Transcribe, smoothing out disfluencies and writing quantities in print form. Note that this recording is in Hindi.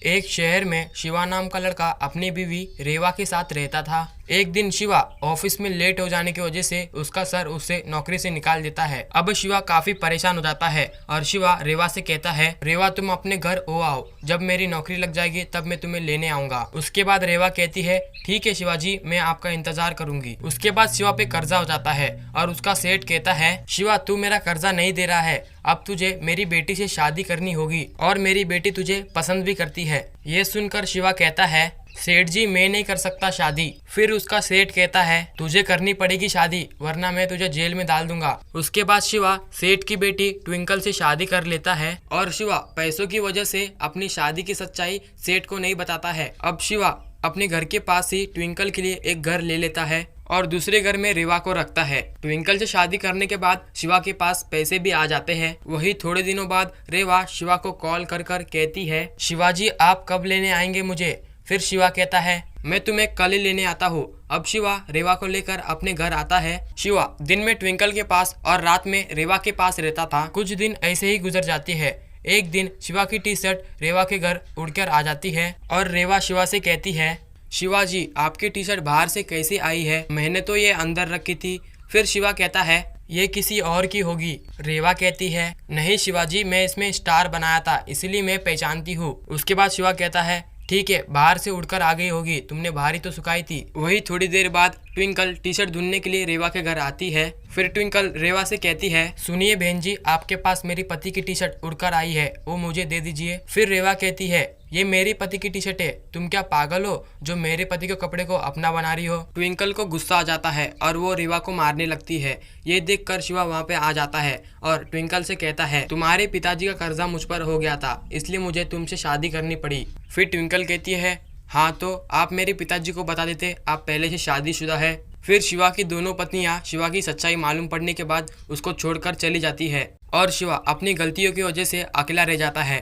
एक शहर में शिवा नाम का लड़का अपनी बीवी रेवा के साथ रहता था। एक दिन शिवा ऑफिस में लेट हो जाने की वजह से उसका सर उसे नौकरी से निकाल देता है। अब शिवा काफी परेशान हो जाता है और शिवा रेवा से कहता है, रेवा तुम अपने घर ओ आओ, जब मेरी नौकरी लग जाएगी तब मैं तुम्हें लेने आऊंगा। उसके बाद रेवा कहती है, ठीक है शिवाजी, मैं आपका इंतजार करूंगी। उसके बाद शिवा पे कर्जा हो जाता है और उसका सेठ कहता है, शिवा तू मेरा कर्जा नहीं दे रहा है, अब तुझे मेरी बेटी से शादी करनी होगी और मेरी बेटी तुझे पसंद भी करती है। ये सुनकर शिवा कहता है, सेठ जी मैं नहीं कर सकता शादी। फिर उसका सेठ कहता है, तुझे करनी पड़ेगी शादी वरना मैं तुझे जेल में डाल दूंगा। उसके बाद शिवा सेठ की बेटी ट्विंकल से शादी कर लेता है और शिवा पैसों की वजह से अपनी शादी की सच्चाई सेठ को नहीं बताता है। अब शिवा अपने घर के पास ही ट्विंकल के लिए एक घर ले लेता है और दूसरे घर में रेवा को रखता है। ट्विंकल से शादी करने के बाद शिवा के पास पैसे भी आ जाते हैं। वही थोड़े दिनों बाद रेवा शिवा को कॉल कर कर कहती है, शिवाजी आप कब लेने आएंगे मुझे? फिर शिवा कहता है, मैं तुम्हें कल ही लेने आता हूँ। अब शिवा रेवा को लेकर अपने घर आता है। शिवा दिन में ट्विंकल के पास और रात में रेवा के पास रहता था। कुछ दिन ऐसे ही गुजर जाती है। एक दिन शिवा की टी शर्ट रेवा के घर उड़कर आ जाती है और रेवा शिवा से कहती है, शिवाजी आपकी टी शर्ट बाहर से कैसी आई है? मैंने तो ये अंदर रखी थी। फिर शिवा कहता है, ये किसी और की होगी। रेवा कहती है, नहीं शिवाजी मैं इसमें स्टार बनाया था इसलिए मैं पहचानती हूँ। उसके बाद शिवा कहता है, ठीक है बाहर से उड़कर आ गई होगी, तुमने बाहर ही तो सुखाई थी। वही थोड़ी देर बाद ट्विंकल टी शर्ट धुलने के लिए रेवा के घर आती है। फिर ट्विंकल रेवा से कहती है, सुनिए बहन जी आपके पास मेरी पति की टी शर्ट उड़कर आई है, वो मुझे दे दीजिए। फिर रेवा कहती है, ये मेरे पति की टी शर्ट है, तुम क्या पागल हो जो मेरे पति के कपड़े को अपना बना रही हो? ट्विंकल को गुस्सा आ जाता है और वो रेवा को मारने लगती है। ये देखकर शिवा वहाँ पे आ जाता है और ट्विंकल से कहता है, तुम्हारे पिताजी का कर्जा मुझ पर हो गया था इसलिए मुझे तुमसे शादी करनी पड़ी। फिर ट्विंकल कहती है, हाँ तो आप मेरे पिताजी को बता देते आप पहले से शादीशुदा है। फिर शिवा की दोनों पत्नियां शिवा की सच्चाई मालूम पड़ने के बाद उसको छोड़कर चली जाती है और शिवा अपनी गलतियों की वजह से अकेला रह जाता है।